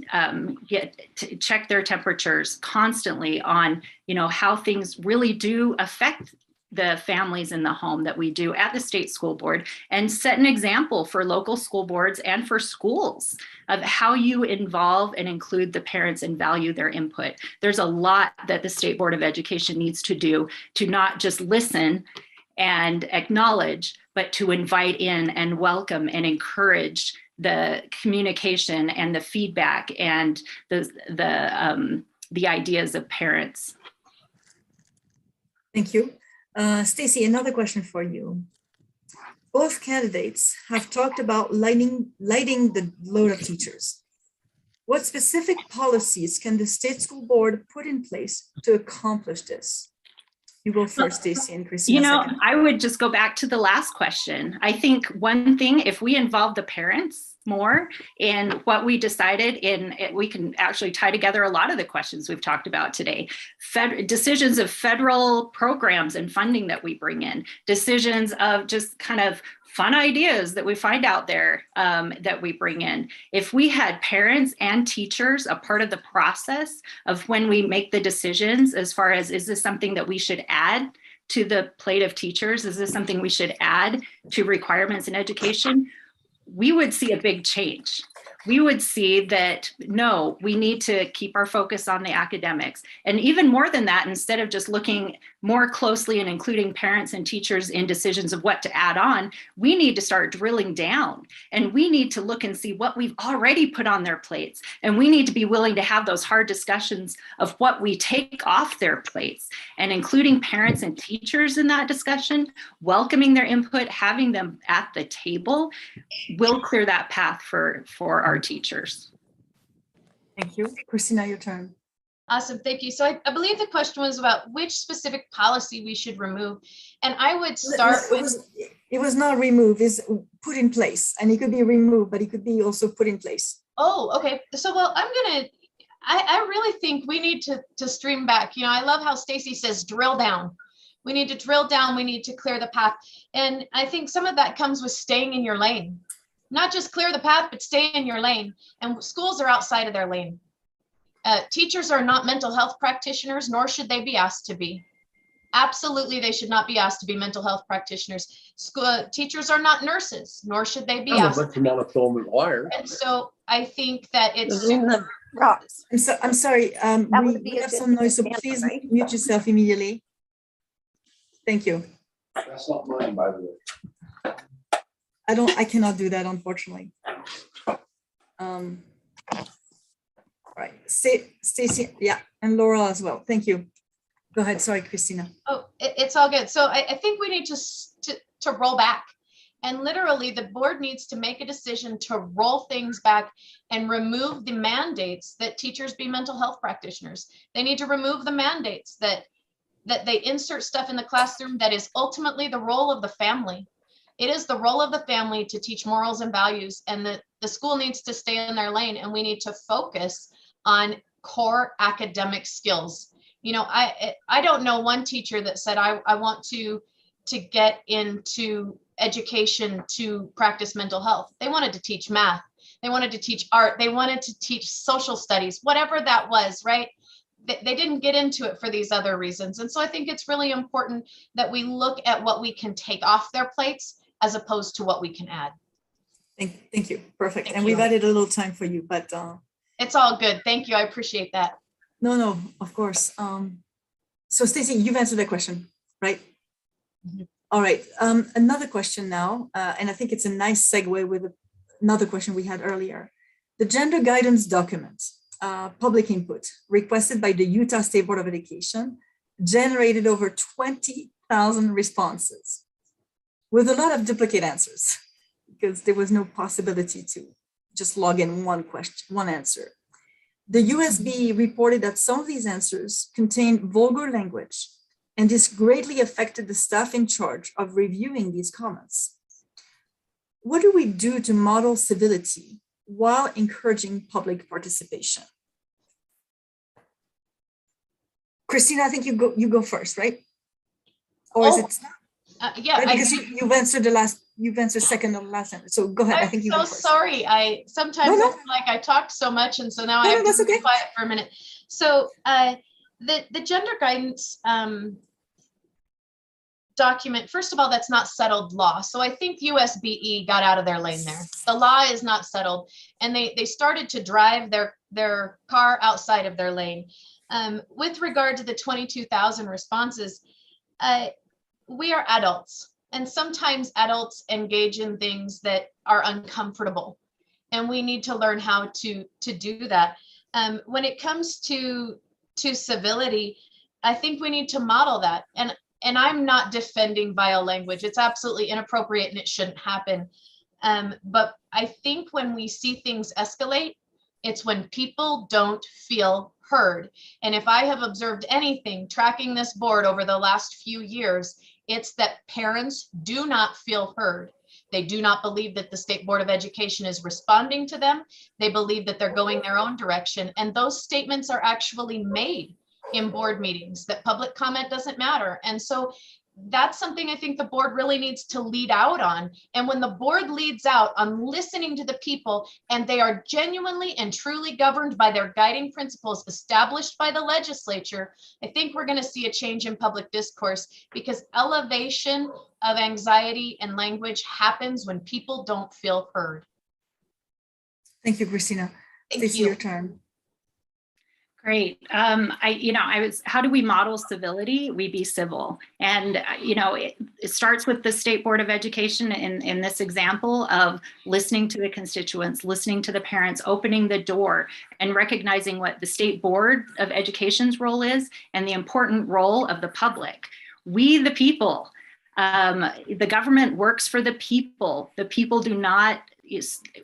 get to check their temperatures constantly on, how things really do affect the families in the home that we do at the state school board, and set an example for local school boards and for schools of how you involve and include the parents and value their input. There's a lot that the State Board of Education needs to do to not just listen and acknowledge, but to invite in and welcome and encourage the communication and the feedback and the ideas of parents. Thank you. Stacy, another question for you. Both candidates have talked about lighting the load of teachers. What specific policies can the state school board put in place to accomplish this? You go first, Stacy, and Christina. You know, second. I would just go back to the last question. I think one thing, if we involve the parents more in what we decided we can actually tie together a lot of the questions we've talked about today. Decisions of federal programs and funding that we bring in, decisions of just kind of fun ideas that we find out there that we bring in. If we had parents and teachers a part of the process of when we make the decisions, as far as, is this something that we should add to the plate of teachers? Is this something we should add to requirements in education? We would see a big change. We would see that, no, we need to keep our focus on the academics. And even more than that, instead of just looking more closely and including parents and teachers in decisions of what to add on, we need to start drilling down, and we need to look and see what we've already put on their plates. And we need to be willing to have those hard discussions of what we take off their plates, and including parents and teachers in that discussion, welcoming their input, having them at the table will clear that path for our teachers. Thank you. Christina, your turn. Awesome, thank you. So I believe the question was about which specific policy we should remove. And I would start with— It was not removed, it's put in place. And it could be removed, but it could be also put in place. Oh, okay. So, well, I really think we need to stream back. You know, I love how Stacy says drill down. We need to drill down, we need to clear the path. And I think some of that comes with staying in your lane. Not just clear the path, but stay in your lane. And schools are outside of their lane. Teachers are not mental health practitioners, nor should they be asked to be. Absolutely, they should not be asked to be mental health practitioners. Teachers are not nurses, nor should they be asked. And so I think that it's super. I'm sorry, we have some noise, so please mute yourself immediately. Thank you. That's not mine, by the way. I cannot do that, unfortunately. Right, Stacy, yeah, and Laura as well. Thank you. Go ahead, sorry, Christina. Oh, it's all good. So I think we need to roll back. And literally the board needs to make a decision to roll things back and remove the mandates that teachers be mental health practitioners. They need to remove the mandates that they insert stuff in the classroom that is ultimately the role of the family. It is the role of the family to teach morals and values, and the school needs to stay in their lane, and we need to focus on core academic skills. You know, I don't know one teacher that said, I want to get into education to practice mental health. They wanted to teach math. They wanted to teach art. They wanted to teach social studies, whatever that was, right? They didn't get into it for these other reasons. And so I think it's really important that we look at what we can take off their plates as opposed to what we can add. Thank you. Perfect. Thank and you. We've added a little time for you, but it's all good. Thank you. I appreciate that. no, of course. So Stacy, you've answered that question, right? Mm-hmm. All right. Another question now, and I think it's a nice segue with another question we had earlier. The gender guidance document, public input requested by the Utah State Board of Education generated over 20,000 responses with a lot of duplicate answers because there was no possibility to just log in one answer. The USB reported that some of these answers contained vulgar language, and this greatly affected the staff in charge of reviewing these comments. What do we do to model civility while encouraging public participation? Christina, I think you go first, right? Or is it? Yeah, right? Because you've answered second on the last answer. So go ahead. I think you go first. Sorry. I sometimes I feel like I talked so much, and so now I have to be quiet for a minute. So the gender guidance document, first of all, that's not settled law. So I think USBE got out of their lane there. The law is not settled, and they started to drive their car outside of their lane. With regard to the 22,000 responses, we are adults, and sometimes adults engage in things that are uncomfortable, and we need to learn how to do that. When it comes to civility, I think we need to model that. And I'm not defending vile language. It's absolutely inappropriate and it shouldn't happen. But I think when we see things escalate, it's when people don't feel heard. And if I have observed anything tracking this board over the last few years, it's that parents do not feel heard. They do not believe that the State Board of Education is responding to them. They believe that they're going their own direction. And those statements are actually made in board meetings, that public comment doesn't matter. And so that's something I think the board really needs to lead out on. And when the board leads out on listening to the people, and they are genuinely and truly governed by their guiding principles established by the legislature, I think we're going to see a change in public discourse, because elevation of anxiety and language happens when people don't feel heard. Thank you, Christina. Thank Stacey, you. your turn. Great. How do we model civility? We be civil. And, it starts with the State Board of Education in this example of listening to the constituents, listening to the parents, opening the door, and recognizing what the State Board of Education's role is and the important role of the public. We, the people. The government works for the people. The people do not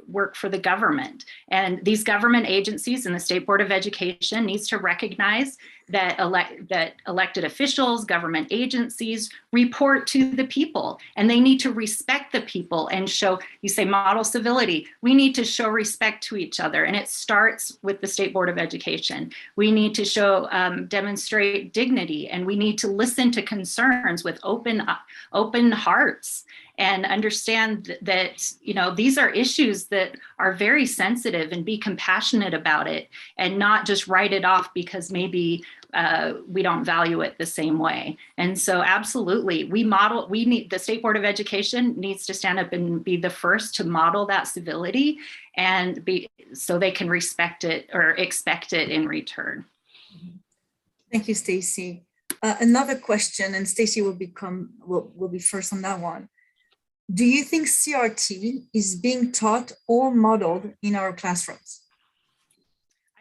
work for the government. And these government agencies and the State Board of Education needs to recognize that elected officials, government agencies report to the people, and they need to respect the people and show, you say model civility, we need to show respect to each other. And it starts with the State Board of Education. We need to show, demonstrate dignity, and we need to listen to concerns with open hearts and understand that, these are issues that are very sensitive, and be compassionate about it and not just write it off because maybe we don't value it the same way. And so absolutely, the State Board of Education needs to stand up and be the first to model that civility, and so they can respect it or expect it in return. Thank you, Stacey. Another question, and Stacey will be first on that one. Do you think CRT is being taught or modeled in our classrooms?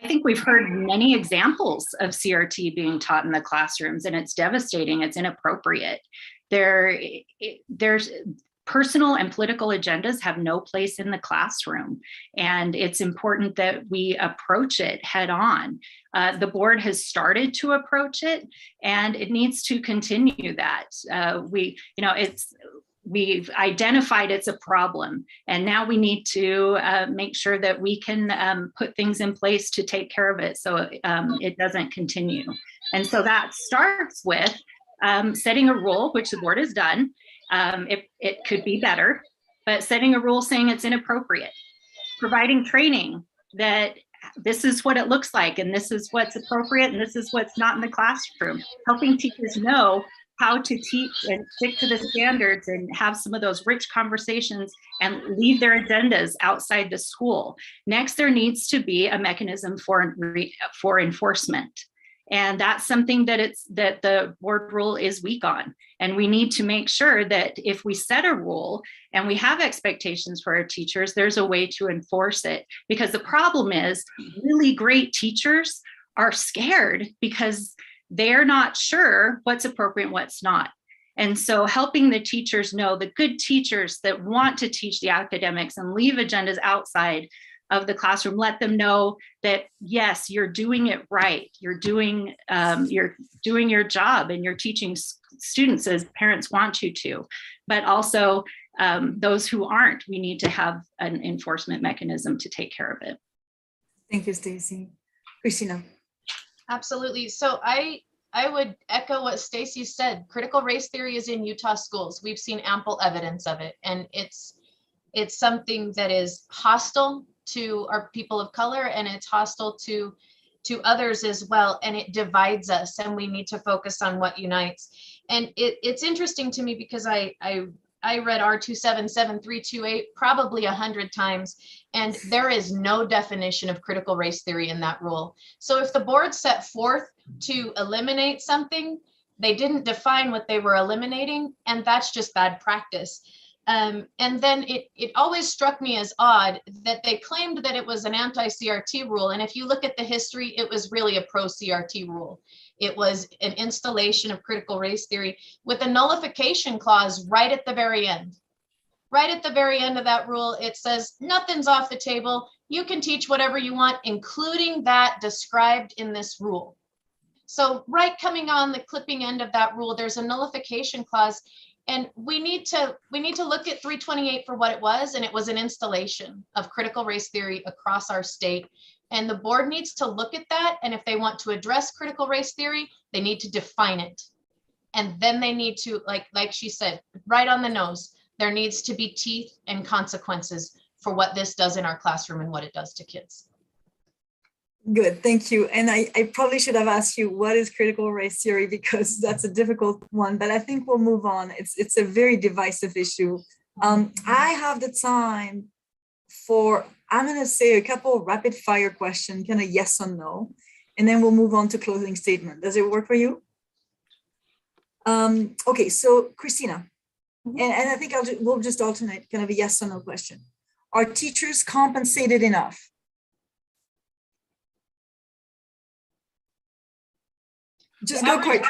I think we've heard many examples of CRT being taught in the classrooms, and it's devastating. It's inappropriate. There's personal and political agendas have no place in the classroom, and it's important that we approach it head on. The board has started to approach it, and it needs to continue that. We've identified it's a problem, and now we need to make sure that we can put things in place to take care of it so it doesn't continue. And so that starts with setting a rule, which the board has done. It could be better, but setting a rule saying it's inappropriate, providing training that this is what it looks like, and this is what's appropriate, and this is what's not in the classroom, helping teachers know how to teach and stick to the standards and have some of those rich conversations and leave their agendas outside the school. Next, there needs to be a mechanism for enforcement. And that's something that the board rule is weak on. And we need to make sure that if we set a rule and we have expectations for our teachers, there's a way to enforce it. Because the problem is really great teachers are scared because they're not sure what's appropriate and what's not. And so helping the teachers know, the good teachers that want to teach the academics and leave agendas outside of the classroom, let them know that, yes, you're doing it right. You're doing your job, and you're teaching students as parents want you to. But also those who aren't, we need to have an enforcement mechanism to take care of it. Thank you, Stacey. Christina. Absolutely. So I would echo what Stacey said. Critical race theory is in Utah schools. We've seen ample evidence of it, and it's something that is hostile to our people of color, and it's hostile to others as well, and it divides us, and we need to focus on what unites. And it's interesting to me because I read R277-328 probably 100 times, and there is no definition of critical race theory in that rule. So if the board set forth to eliminate something, they didn't define what they were eliminating, and that's just bad practice. And then it always struck me as odd that they claimed that it was an anti-CRT rule. And if you look at the history, it was really a pro-CRT rule. It was an installation of critical race theory with a nullification clause right at the very end. Right at the very end of that rule, it says nothing's off the table. You can teach whatever you want, including that described in this rule. So right coming on the clipping end of that rule, there's a nullification clause. And we need to look at 328 for what it was, and it was an installation of critical race theory across our state. And the board needs to look at that. And if they want to address critical race theory, they need to define it. And then they need to, like she said, right on the nose, there needs to be teeth and consequences for what this does in our classroom and what it does to kids. Good, thank you. And I probably should have asked you, what is critical race theory? Because that's a difficult one, but I think we'll move on. It's a very divisive issue. I have the time for, I'm gonna say a couple of rapid fire questions, kind of yes or no, and then we'll move on to closing statement. Does it work for you? Okay, so Christina, and I think we'll just alternate kind of a yes or no question. Are teachers compensated enough? Just go quick.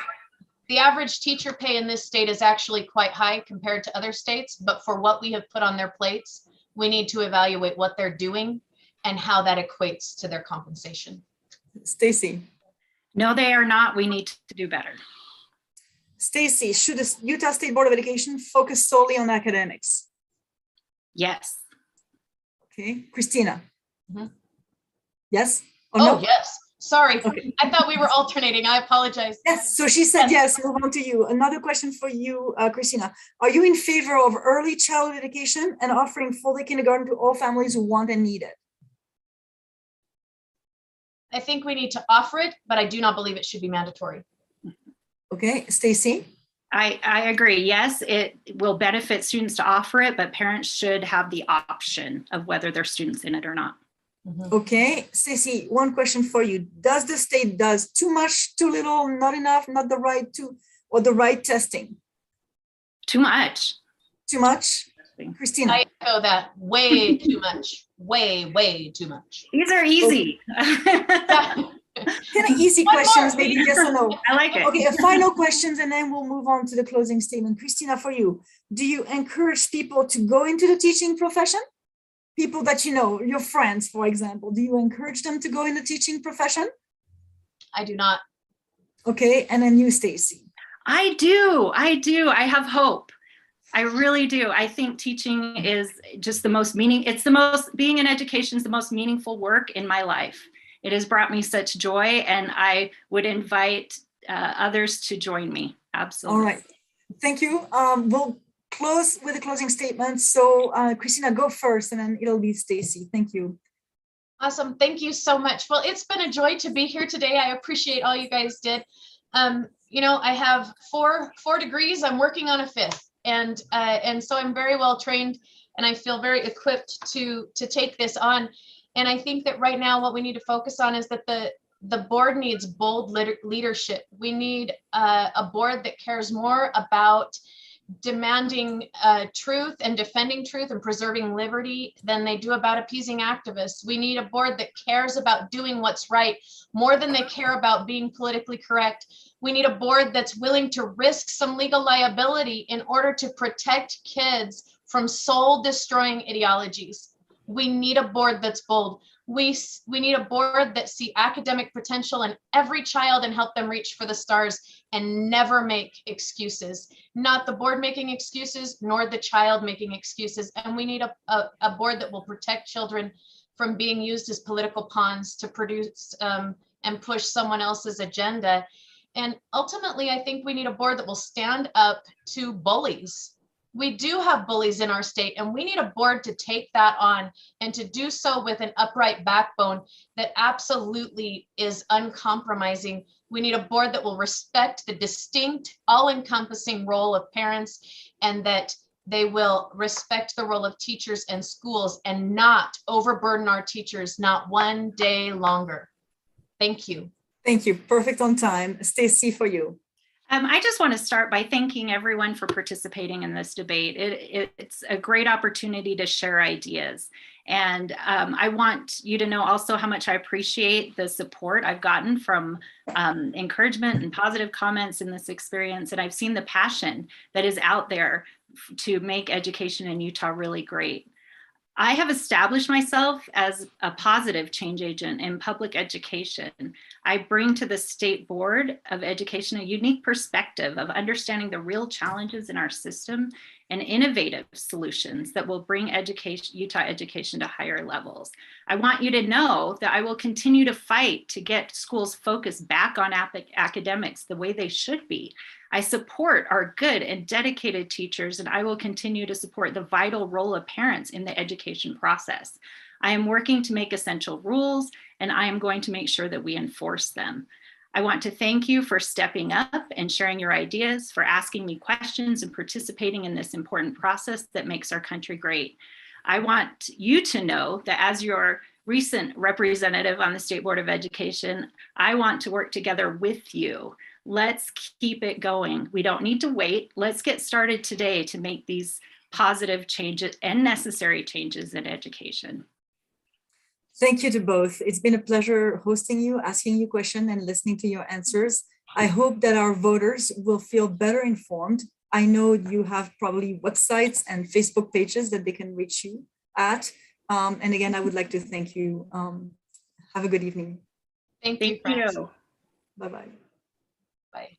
The average teacher pay in this state is actually quite high compared to other states, but for what we have put on their plates, we need to evaluate what they're doing and how that equates to their compensation. Stacy. No, they are not. We need to do better. Stacy, should the Utah State Board of Education focus solely on academics? Yes. Okay, Christina. Mhm. Yes or Oh, no? yes. Sorry. Okay. I thought we were alternating. I apologize. Yes, so she said yes. Move on to you. Another question for you, Christina. Are you in favor of early childhood education and offering full-day kindergarten to all families who want and need it? I think we need to offer it, but I do not believe it should be mandatory. Okay, Stacy. I agree. Yes, it will benefit students to offer it, but parents should have the option of whether their students in it or not. Okay, Stacy, one question for you. Does the state does too much, too little, not enough, not the right or the right testing? Too much. Too much? Christina. I echo that. Way too much. Way too much. These are easy. Kind of easy One questions, more. maybe yes or no. I like it. Okay, final questions, and then we'll move on to the closing statement. Christina, for you, do you encourage people to go into the teaching profession? People that you know, your friends, for example, do you encourage them to go in the teaching profession? I do not. Okay, and then you, Stacy. I do. I have hope. I really do. I think teaching is just being in education is the most meaningful work in my life. It has brought me such joy, and I would invite others to join me. Absolutely. All right. Thank you. We'll close with a closing statement. So Christina, go first, and then it'll be Stacy. Thank you. Awesome. Thank you so much. Well, it's been a joy to be here today. I appreciate all you guys did. I have four degrees. I'm working on a fifth, and so I'm very well trained, and I feel very equipped to take this on. And I think that right now what we need to focus on is that the board needs bold leadership. We need a board that cares more about demanding truth and defending truth and preserving liberty than they do about appeasing activists. We need a board that cares about doing what's right more than they care about being politically correct. We need a board that's willing to risk some legal liability in order to protect kids from soul-destroying ideologies. We need a board that's bold. We need a board that see academic potential in every child and help them reach for the stars and never make excuses. Not the board making excuses, nor the child making excuses. And we need a board that will protect children from being used as political pawns to produce and push someone else's agenda. And ultimately, I think we need a board that will stand up to bullies. We do have bullies in our state, and we need a board to take that on and to do so with an upright backbone that absolutely is uncompromising We need a board that will respect the distinct, all-encompassing role of parents, and that they will respect the role of teachers and schools and not overburden our teachers, not one day longer. Thank you. Thank you. Perfect on time. Stacy, for you. I just want to start by thanking everyone for participating in this debate. It's a great opportunity to share ideas. And I want you to know also how much I appreciate the support I've gotten from encouragement and positive comments in this experience. And I've seen the passion that is out there to make education in Utah really great. I have established myself as a positive change agent in public education. I bring to the State Board of Education a unique perspective of understanding the real challenges in our system and innovative solutions that will bring Utah education to higher levels. I want you to know that I will continue to fight to get schools focused back on academics the way they should be. I support our good and dedicated teachers, and I will continue to support the vital role of parents in the education process. I am working to make essential rules, and I am going to make sure that we enforce them. I want to thank you for stepping up and sharing your ideas, for asking me questions and participating in this important process that makes our country great. I want you to know that as your recent representative on the State Board of Education, I want to work together with you. Let's keep it going. We don't need to wait. Let's get started today to make these positive changes and necessary changes in education. Thank you to both. It's been a pleasure hosting you, asking you questions, and listening to your answers. I hope that our voters will feel better informed. I know you have probably websites and Facebook pages that they can reach you at. And again, I would like to thank you. Have a good evening. Thank you, Thank friends. you. Bye-bye. Bye.